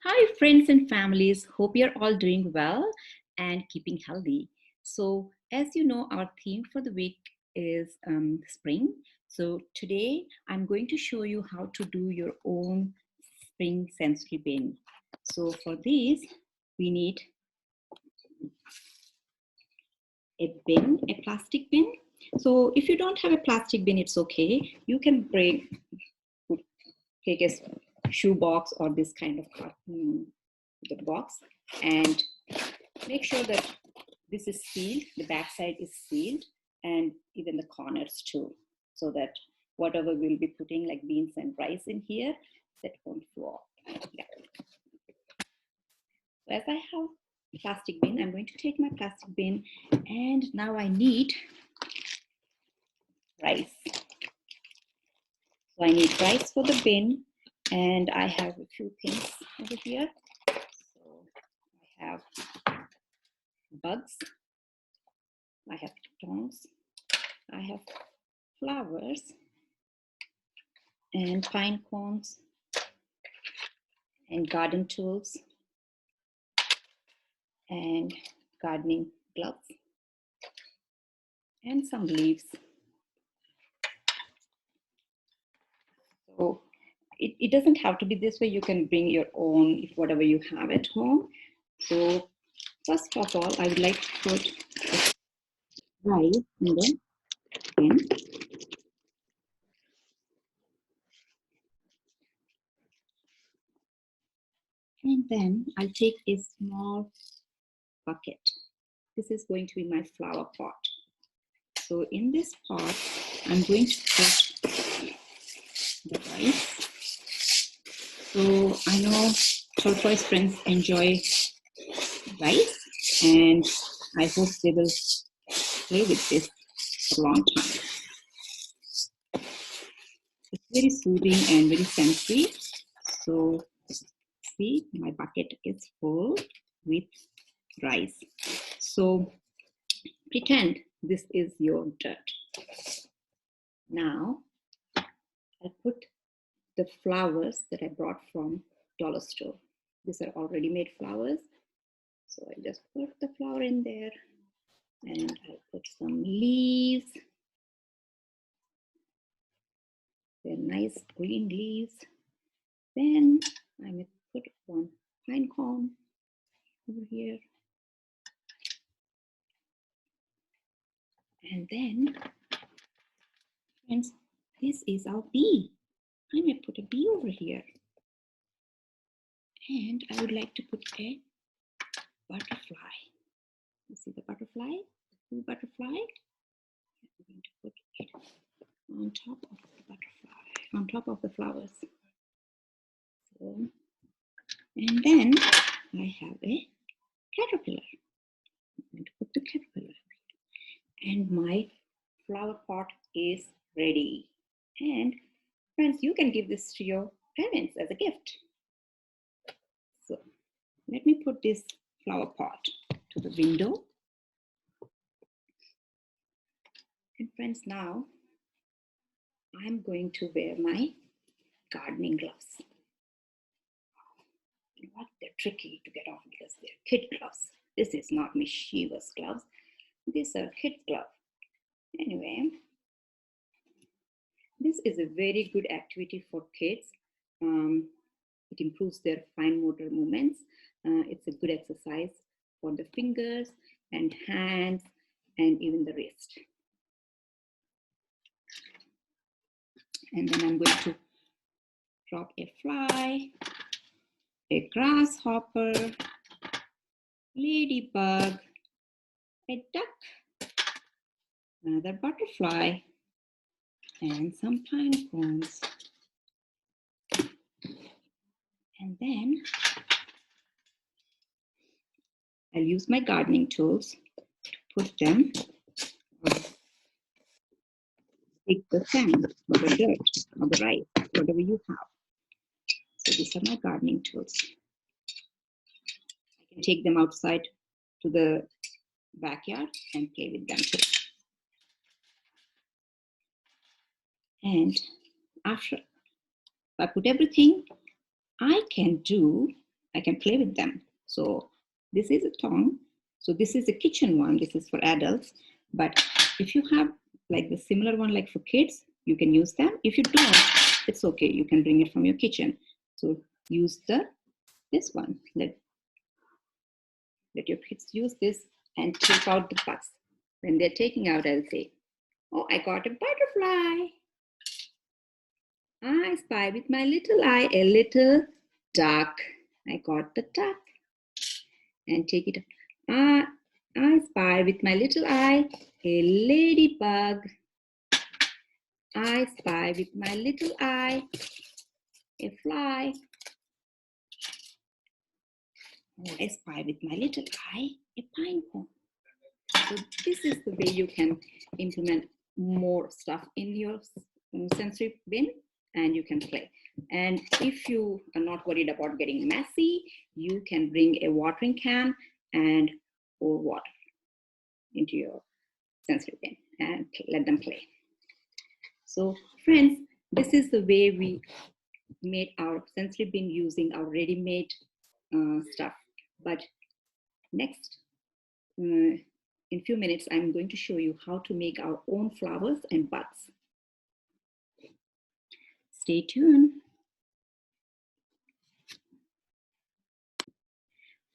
Hi, friends and families. Hope you're all doing well and keeping healthy. So, as you know, our theme for the week is spring. So, today I'm going to show you how to do your own spring sensory bin. So, for this, we need a bin, a plastic bin. So, if you don't have a plastic bin, it's okay. You can take a shoe box or this kind of the box and make sure that this is sealed, the back side is sealed, and even the corners too, so that whatever we'll be putting like beans and rice in here, that won't fall. Yeah. So as I have plastic bin, I'm going to take my plastic bin, and now I need rice. So I need rice for the bin, and I have a few things over here. So I have bugs, I have tongs, I have flowers and pine cones and garden tools and gardening gloves and some leaves. So it doesn't have to be this way. You can bring your own, if whatever you have at home. So first of all, I would like to put rice in the bin. And then I'll take a small bucket. This is going to be my flower pot. So in this pot, I'm going to put the rice. So I know Turquoise friends enjoy rice, and I hope they will play with this for a long time. It's very soothing and very sensory. So see, my bucket is full with rice. So pretend this is your dirt. Now I'll put the flowers that I brought from dollar store. These are already made flowers. So I just put the flower in there, and I'll put some leaves. They're nice green leaves. Then I may put one pine cone over here. And then, friends, this is our bee. I may put a bee over here. And I would like to put a butterfly. You see the butterfly? The blue butterfly? I'm going to put it on top of the butterfly, on top of the flowers. So, and then I have a caterpillar. I'm going to put the caterpillar. And my flower pot is ready. And friends, you can give this to your parents as a gift. So let me put this flower pot to the window. And friends, now I'm going to wear my gardening gloves. You know what? They're tricky to get off because they're kid gloves. This is not mischievous gloves. These are kid gloves. Anyway, this is a very good activity for kids. It improves their fine motor movements. It's a good exercise for the fingers and hands and even the wrist. And then I'm going to drop a fly, a grasshopper, ladybug, a duck, another butterfly, and some pine cones. And then I'll use my gardening tools to put them on. Take the sand or the dirt or the rice, whatever you have. So these are my gardening tools. I can take them outside to the backyard and play with them too. And after I put everything, I can do I can play with them. So this is a tongue. So this is a kitchen one. This is for adults. But if you have like the similar one, like for kids, you can use them. If you don't, it's okay. You can bring it from your kitchen. So use this one. Let your kids use this and take out the bugs. When they're taking out, I'll say, oh, I got a butterfly. I spy with my little eye a little duck. I got the duck. And take it. I spy with my little eye a ladybug. I spy with my little eye a fly. I spy with my little eye a pine cone. So this is the way you can implement more stuff in your sensory bin, and you can play. And if you are not worried about getting messy, you can bring a watering can and pour water into your sensory bin and let them play. So friends, this is the way we made our sensory bin using our ready-made stuff. But next, in a few minutes, I'm going to show you how to make our own flowers and buds. Stay tuned.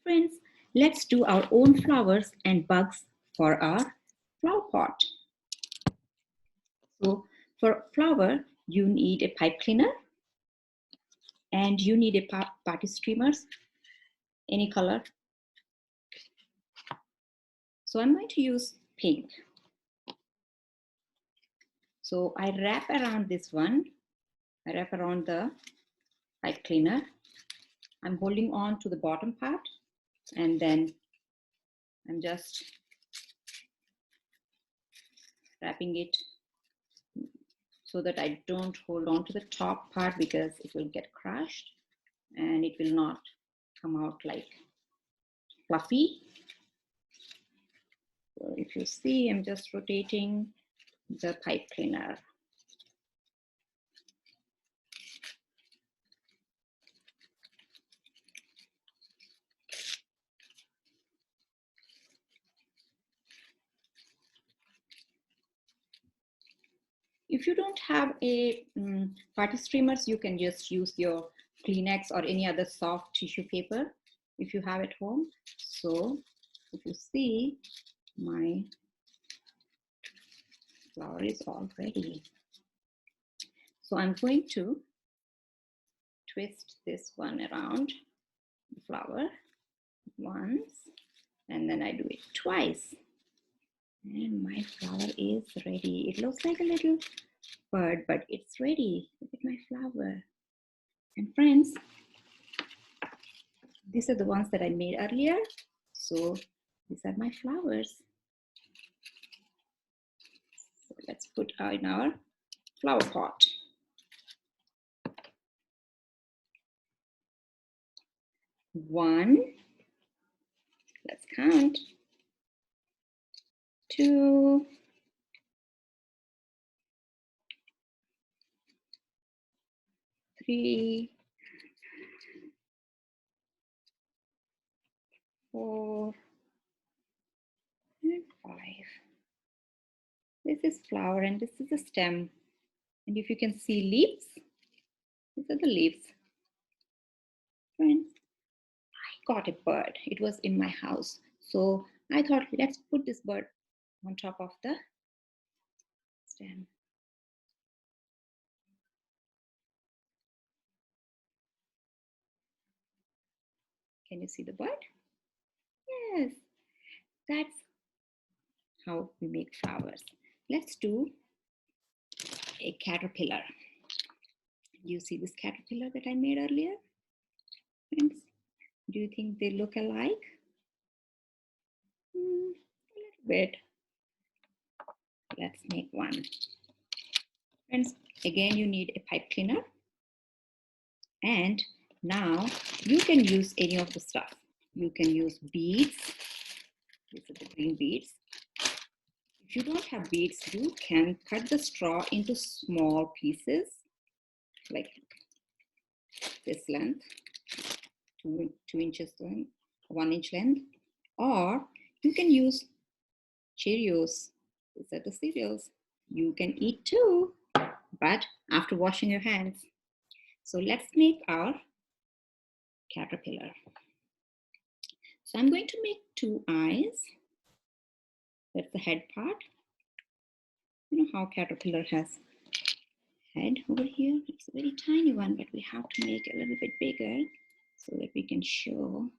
Friends, let's do our own flowers and bugs for our flower pot. So for flower, you need a pipe cleaner and you need a party streamers, any color. So I'm going to use pink. So I wrap around this one. I wrap around the pipe cleaner. I'm holding on to the bottom part and then I'm just wrapping it so that I don't hold on to the top part because it will get crushed and it will not come out like fluffy. So if you see, I'm just rotating the pipe cleaner. If you don't have a party streamers, you can just use your Kleenex or any other soft tissue paper if you have at home. So if you see, my flower is all ready. So I'm going to twist this one around the flower once, and then I do it twice. And my flower is ready. It looks like a little bird, but it's ready. Look at my flower. And friends, these are the ones that I made earlier. So these are my flowers. So let's put in our flower pot. One, let's count. 2, 3, 4, and 5. This is flower and this is a stem. And if you can see leaves, these are the leaves. Friends, I got a bird. It was in my house. So I thought, let's put this bird on top of the stem. Can you see the bird? Yes, that's how we make flowers. Let's do a caterpillar. You see this caterpillar that I made earlier? Friends, do you think they look alike? A little bit. Let's make one. Friends, again, you need a pipe cleaner. And now you can use any of the stuff. You can use beads. These are the green beads. If you don't have beads, you can cut the straw into small pieces, like this length, 2 inches length, 1 inch length, or you can use Cheerios. These are the cereals. You can eat too, but after washing your hands. So let's make our caterpillar. So I'm going to make 2 eyes. That's the head part. You know how caterpillar has head over here? It's a very tiny one, but we have to make it a little bit bigger so that we can show.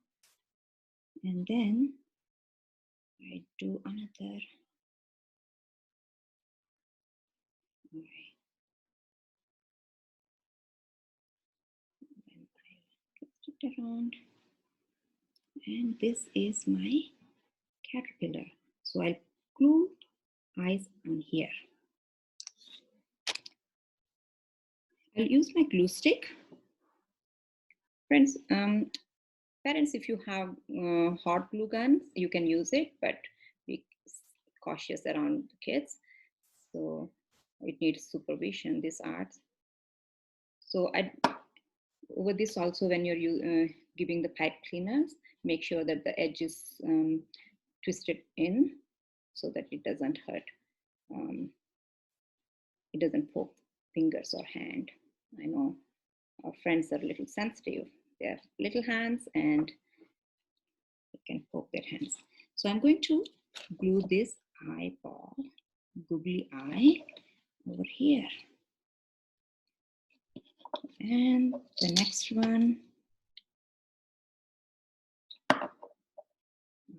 And then I do another eye. Then I twist it around. And this is my caterpillar. So I'll glue eyes on here. I'll use my glue stick. Friends, parents, if you have hot glue guns, you can use it, but be cautious around the kids. So it needs supervision, this art. So over this also, when you're giving the pipe cleaners, make sure that the edge is twisted in so that it doesn't hurt. It doesn't poke fingers or hand. I know our friends are a little sensitive. They have little hands and it can poke their hands. So I'm going to glue this eyeball, googly eye, over here. And the next one on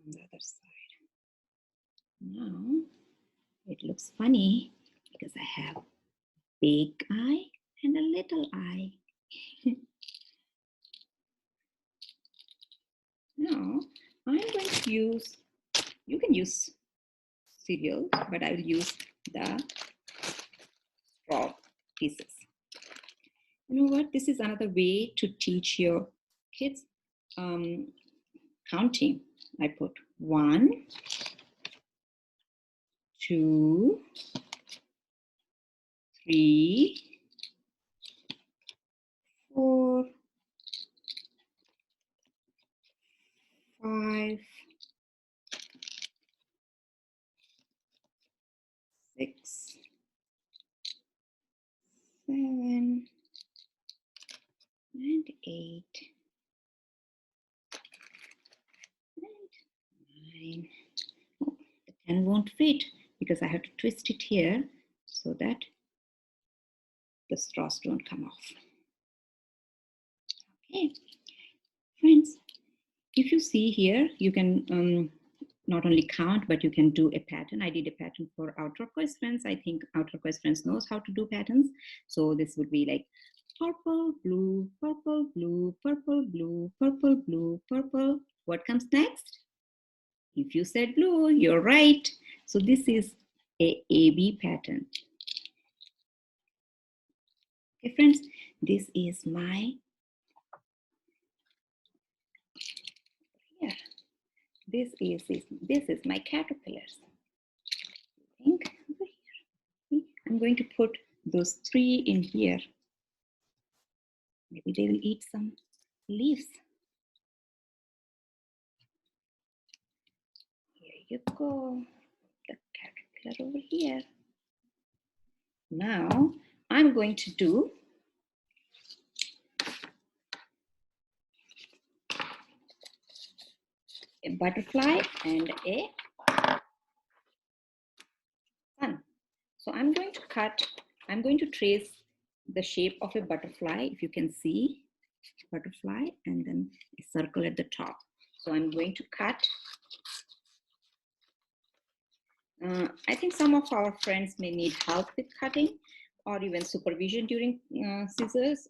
the other side. Now it looks funny because I have big eye and a little eye. Now I'm going to use, you can use cereal, but I will use the straw pieces. You know what? This is another way to teach your kids counting. I put 1, 2, 3, 4, 5, 6, 7, and 8, and 9. Oh, the 10 won't fit because I have to twist it here so that the straws don't come off. Okay, friends, if you see here, you can not only count, but you can do a pattern. I did a pattern for our turquoise friends. I think our turquoise friends knows how to do patterns. So this would be like purple, blue, purple, blue, purple, blue, purple, blue, purple. What comes next? If you said blue, you're right. So this is a AB pattern. Okay, friends, this is my, this is my caterpillars. I think over here. I'm going to put those 3 in here. Maybe they will eat some leaves. Here you go, the caterpillar over here. Now I'm going to do a butterfly and a sun. So I'm going to cut, I'm going to trace the shape of a butterfly, if you can see, butterfly, and then a circle at the top. So I'm going to cut. I think some of our friends may need help with cutting or even supervision during scissors.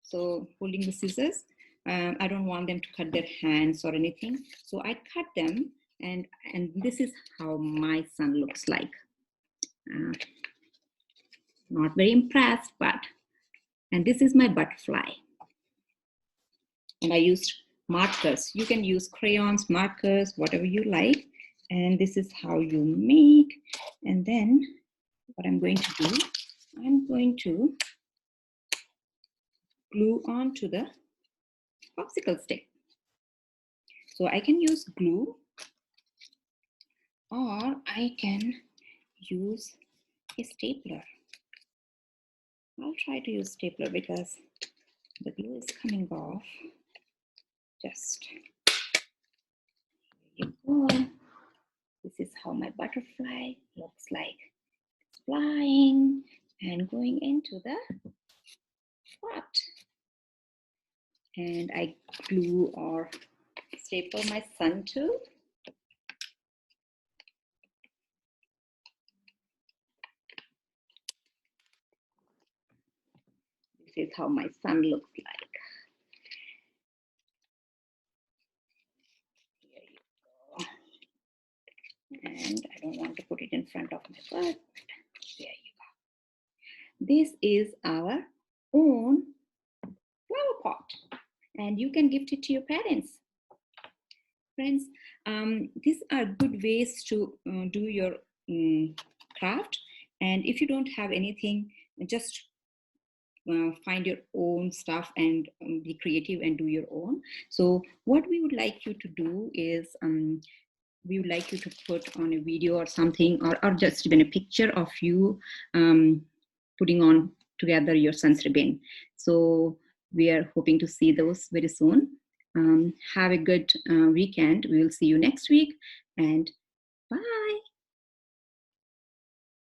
So holding the scissors, I don't want them to cut their hands or anything. So I cut them, and this is how my son looks like. Not very impressed, but, and this is my butterfly. And I used markers. You can use crayons, markers, whatever you like. And this is how you make. And then what I'm going to do, I'm going to glue onto the popsicle stick. So I can use glue, or I can use a stapler. I'll try to use stapler because the glue is coming off. Just, here you go. This is how my butterfly looks like. It's flying and going into the pot. And I glue or staple my sun too. This is how my sun looks like. Here you go. And I don't want to put it in front of my butt. There you go. This is our own flower pot, and you can gift it to your parents. Friends, these are good ways to do your craft. And if you don't have anything, just find your own stuff and be creative and do your own. So what we would like you to do is we would like you to put on a video or something, or just even a picture of you putting on together your sun's ribbon. So we are hoping to see those very soon. Have a good weekend. We will see you next week, and bye.